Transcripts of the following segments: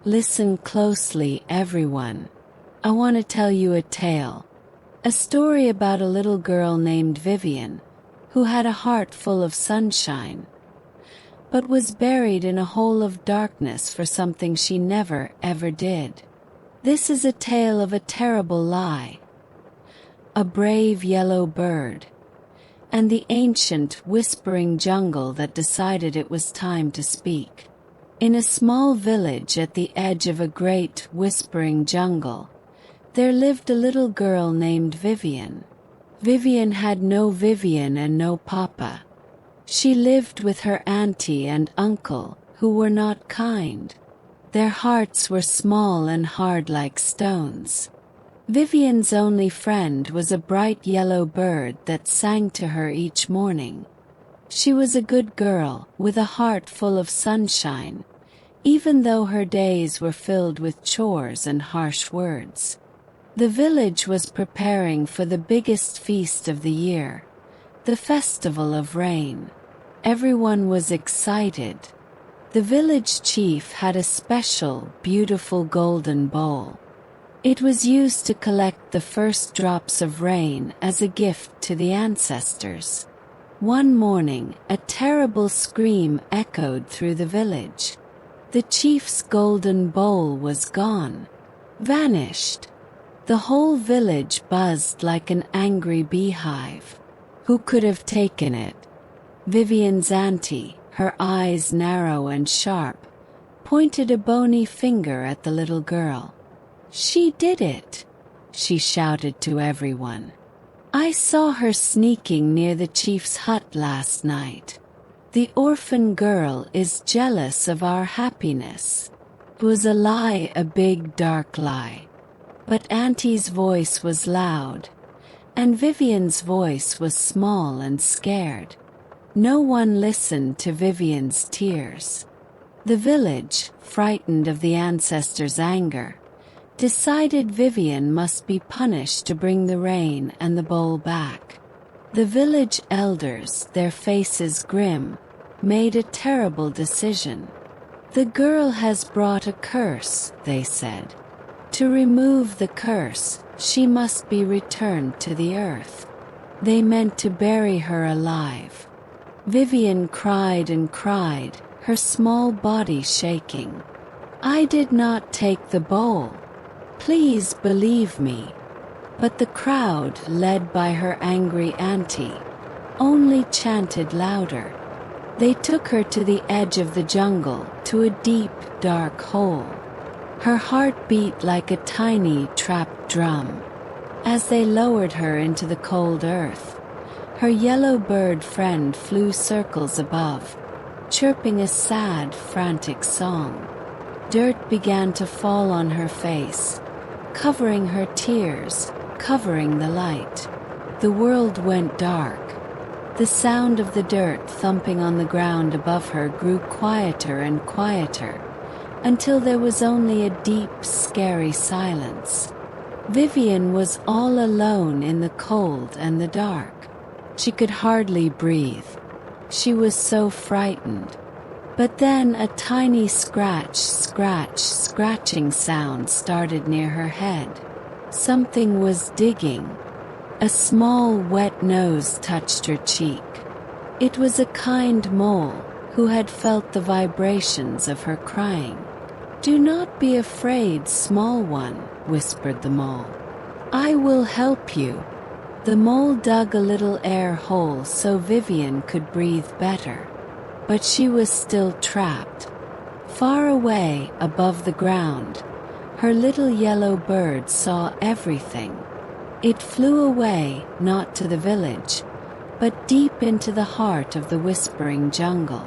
Listen closely, everyone. I want to tell you a tale. A story about a little girl named Vivian, who had a heart full of sunshine, but was buried in a hole of darkness for something she never, ever did. This is a tale of a terrible lie, a brave yellow bird, and the ancient, whispering jungle that decided it was time to speak. In a small village at the edge of a great, whispering jungle, there lived a little girl named Vivian. Vivian had no Vivian and no papa. She lived with her auntie and uncle, who were not kind. Their hearts were small and hard like stones. Vivian's only friend was a bright yellow bird that sang to her each morning. She was a good girl, with a heart full of sunshine, even though her days were filled with chores and harsh words. The village was preparing for the biggest feast of the year, the Festival of Rain. Everyone was excited. The village chief had a special, beautiful golden bowl. It was used to collect the first drops of rain as a gift to the ancestors. One morning, a terrible scream echoed through the village. The chief's golden bowl was gone, vanished. The whole village buzzed like an angry beehive. Who could have taken it? Vivian's auntie, her eyes narrow and sharp, pointed a bony finger at the little girl. "She did it," she shouted to everyone. "I saw her sneaking near the chief's hut last night. The orphan girl is jealous of our happiness." It was a lie, a big dark lie. But Auntie's voice was loud, and Vivian's voice was small and scared. No one listened to Vivian's tears. The village, frightened of the ancestors' anger, decided Vivian must be punished to bring the rain and the bowl back. The village elders, their faces grim, made a terrible decision. "The girl has brought a curse," they said. "To remove the curse, she must be returned to the earth." They meant to bury her alive. Vivian cried and cried, her small body shaking. "I did not take the bowl. Please believe me." But the crowd, led by her angry auntie, only chanted louder. They took her to the edge of the jungle, to a deep, dark hole. Her heart beat like a tiny, trapped drum. As they lowered her into the cold earth, her yellow bird friend flew circles above, chirping a sad, frantic song. Dirt began to fall on her face, covering her tears, covering the light. The world went dark. The sound of the dirt thumping on the ground above her grew quieter and quieter, until there was only a deep, scary silence. Vivian was all alone in the cold and the dark. She could hardly breathe. She was so frightened. But then a tiny scratching sound started near her head. Something was digging. A small, wet nose touched her cheek. It was a kind mole, who had felt the vibrations of her crying. "Do not be afraid, small one," whispered the mole. "I will help you." The mole dug a little air hole so Vivian could breathe better. But she was still trapped. Far away, above the ground, her little yellow bird saw everything. It flew away, not to the village, but deep into the heart of the whispering jungle.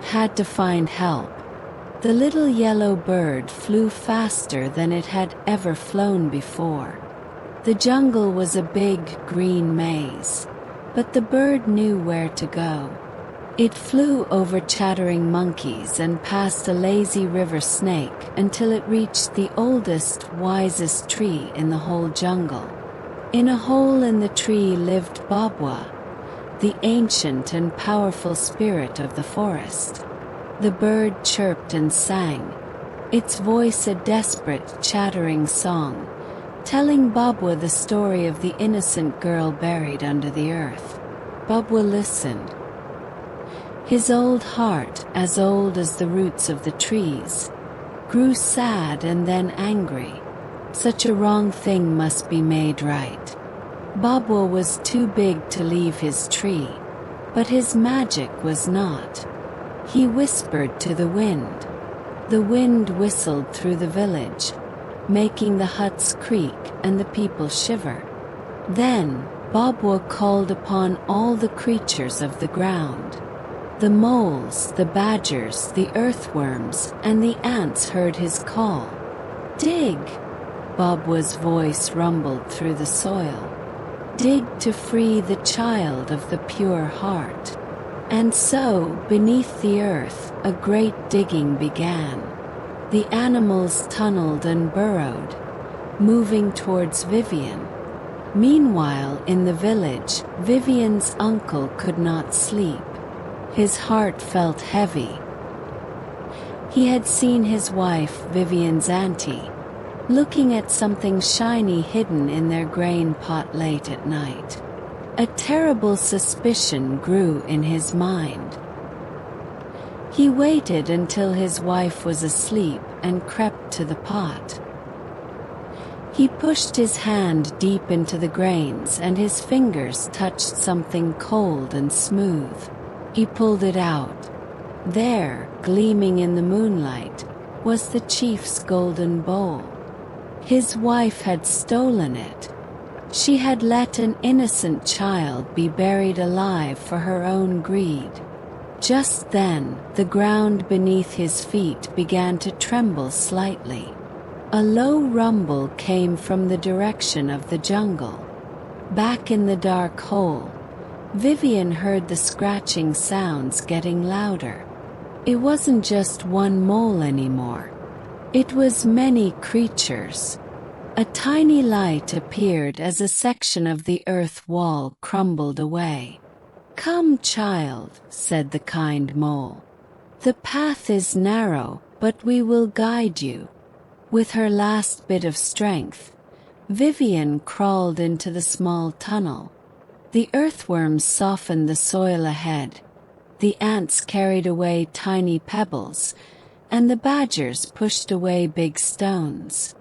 Had to find help. The little yellow bird flew faster than it had ever flown before. The jungle was a big, green maze, but the bird knew where to go. It flew over chattering monkeys and past a lazy river snake until it reached the oldest, wisest tree in the whole jungle. In a hole in the tree lived Babwa, the ancient and powerful spirit of the forest. The bird chirped and sang, its voice a desperate, chattering song, telling Babwa the story of the innocent girl buried under the earth. Babwa listened. His old heart, as old as the roots of the trees, grew sad and then angry. Such a wrong thing must be made right. Babwa was too big to leave his tree, but his magic was not. He whispered to the wind. The wind whistled through the village, making the huts creak and the people shiver. Then, Babwa called upon all the creatures of the ground. The moles, the badgers, the earthworms, and the ants heard his call. Dig! Babwa's voice rumbled through the soil. Dig to free the child of the pure heart. And so, beneath the earth, a great digging began. The animals tunneled and burrowed, moving towards Vivian. Meanwhile, in the village, Vivian's uncle could not sleep. His heart felt heavy. He had seen his wife, Vivian's auntie, looking at something shiny hidden in their grain pot late at night. A terrible suspicion grew in his mind. He waited until his wife was asleep and crept to the pot. He pushed his hand deep into the grains and his fingers touched something cold and smooth. He pulled it out. There, gleaming in the moonlight, was the chief's golden bowl. His wife had stolen it. She had let an innocent child be buried alive for her own greed. Just then, the ground beneath his feet began to tremble slightly. A low rumble came from the direction of the jungle. Back in the dark hole, Vivian heard the scratching sounds getting louder. It wasn't just one mole anymore. It was many creatures. A tiny light appeared as a section of the earth wall crumbled away. "Come, child," said the kind mole. "The path is narrow, but we will guide you." With her last bit of strength, Vivian crawled into the small tunnel. The earthworms softened the soil ahead. The ants carried away tiny pebbles, and the badgers pushed away big stones.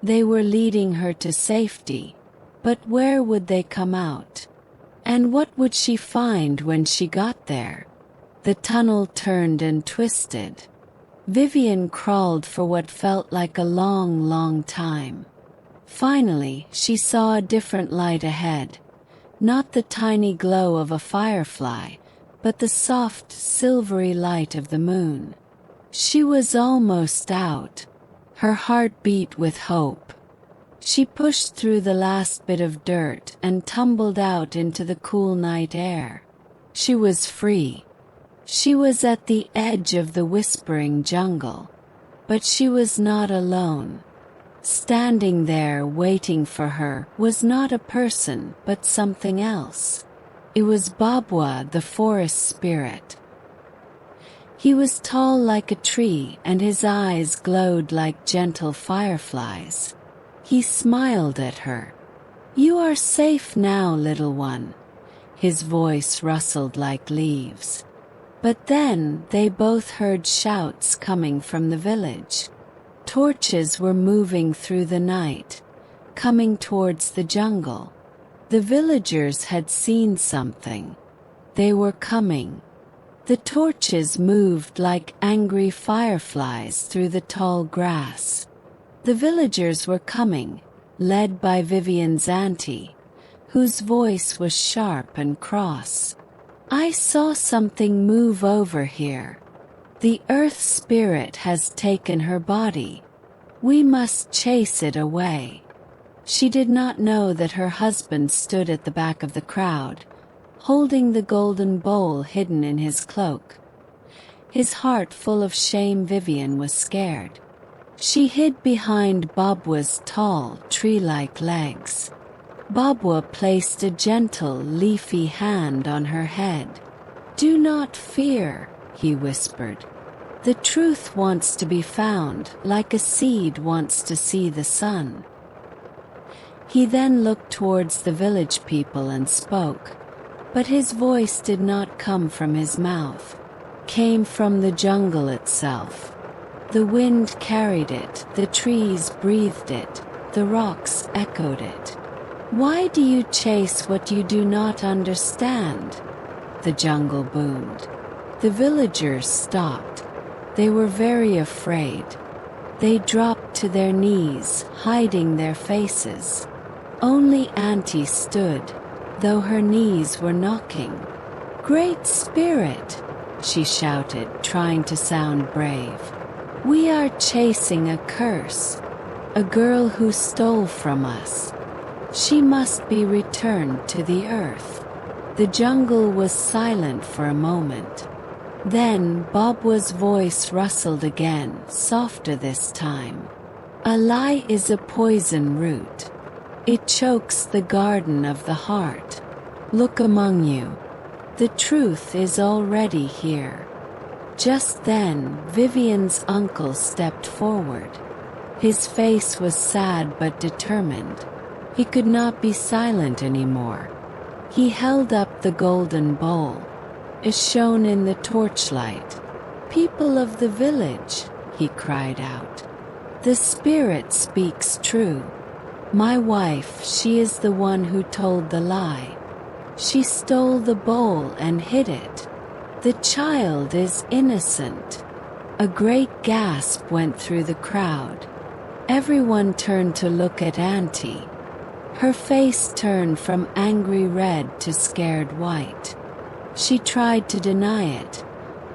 They were leading her to safety, but where would they come out? And what would she find when she got there? The tunnel turned and twisted. Vivian crawled for what felt like a long, long time. Finally, she saw a different light ahead. Not the tiny glow of a firefly, but the soft, silvery light of the moon. She was almost out. Her heart beat with hope. She pushed through the last bit of dirt and tumbled out into the cool night air. She was free. She was at the edge of the whispering jungle. But she was not alone. Standing there waiting for her was not a person but something else. It was Babwa, the forest spirit. He was tall like a tree and his eyes glowed like gentle fireflies. He smiled at her. "You are safe now, little one." His voice rustled like leaves. But then they both heard shouts coming from the village. Torches were moving through the night, coming towards the jungle. The villagers had seen something. They were coming. The torches moved like angry fireflies through the tall grass. The villagers were coming, led by Vivian's auntie, whose voice was sharp and cross. "I saw something move over here. The earth spirit has taken her body. We must chase it away." She did not know that her husband stood at the back of the crowd, holding the golden bowl hidden in his cloak. His heart full of shame. Vivian was scared. She hid behind Babwa's tall, tree-like legs. Babwa placed a gentle, leafy hand on her head. "Do not fear," he whispered. The truth wants to be found, like a seed wants to see the sun. He then looked towards the village people and spoke, but his voice did not come from his mouth. Came from the jungle itself. The wind carried it, the trees breathed it, the rocks echoed it. Why do you chase what you do not understand? The jungle boomed. The villagers stopped. They were very afraid. They dropped to their knees, hiding their faces. Only Auntie stood, though her knees were knocking. "Great Spirit!" she shouted, trying to sound brave. "We are chasing a curse. A girl who stole from us. She must be returned to the earth." The jungle was silent for a moment. Then Babwa's voice rustled again, softer this time. "A lie is a poison root. It chokes the garden of the heart. Look among you. The truth is already here." Just then, Vivian's uncle stepped forward. His face was sad but determined. He could not be silent anymore. He held up the golden bowl, as shown in the torchlight. "People of the village," he cried out, "the spirit speaks true. My wife, she is the one who told the lie. She stole the bowl and hid it. The child is innocent." A great gasp went through the crowd. Everyone turned to look at Auntie. Her face turned from angry red to scared white. She tried to deny it,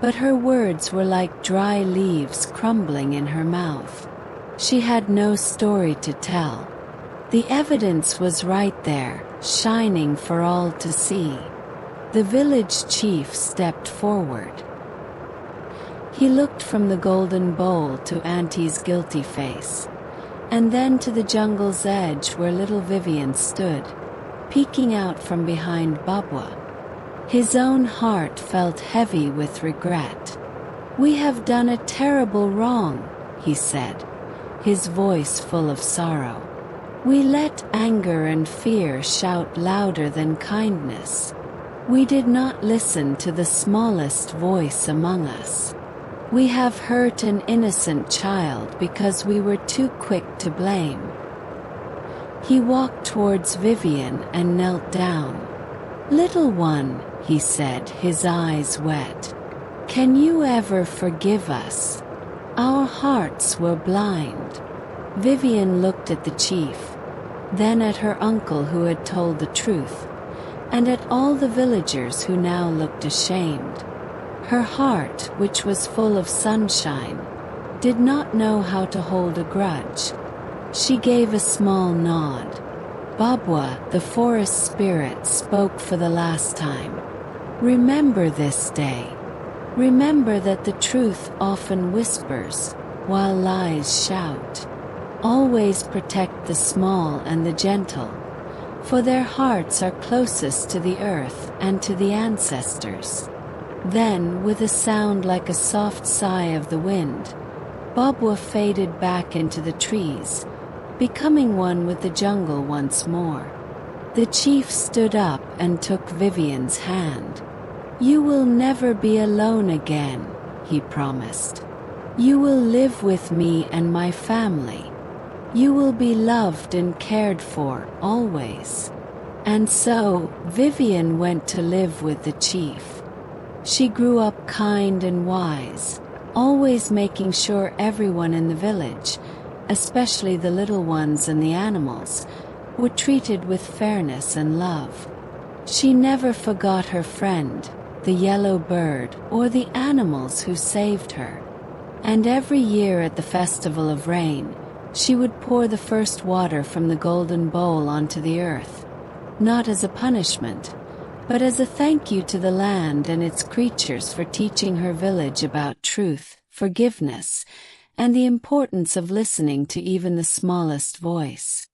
but her words were like dry leaves crumbling in her mouth. She had no story to tell. The evidence was right there, shining for all to see. The village chief stepped forward. He looked from the golden bowl to Auntie's guilty face, and then to the jungle's edge where little Vivian stood, peeking out from behind Babwa. His own heart felt heavy with regret. "We have done a terrible wrong," he said, his voice full of sorrow. "We let anger and fear shout louder than kindness. We did not listen to the smallest voice among us. We have hurt an innocent child because we were too quick to blame." He walked towards Vivian and knelt down. "Little one," he said, his eyes wet, "can you ever forgive us? Our hearts were blind." Vivian looked at the chief, then at her uncle who had told the truth, and at all the villagers who now looked ashamed. Her heart, which was full of sunshine, did not know how to hold a grudge. She gave a small nod. Babwa, the forest spirit, spoke for the last time. "Remember this day. Remember that the truth often whispers, while lies shout. Always protect the small and the gentle, for their hearts are closest to the earth and to the ancestors." Then, with a sound like a soft sigh of the wind, Babwa faded back into the trees, becoming one with the jungle once more. The chief stood up and took Vivian's hand. "You will never be alone again," he promised. "You will live with me and my family. You will be loved and cared for, always." And so, Vivian went to live with the chief. She grew up kind and wise, always making sure everyone in the village, especially the little ones and the animals, were treated with fairness and love. She never forgot her friend, the yellow bird, or the animals who saved her. And every year at the Festival of Rain, she would pour the first water from the golden bowl onto the earth, not as a punishment, but as a thank you to the land and its creatures for teaching her village about truth, forgiveness, and the importance of listening to even the smallest voice.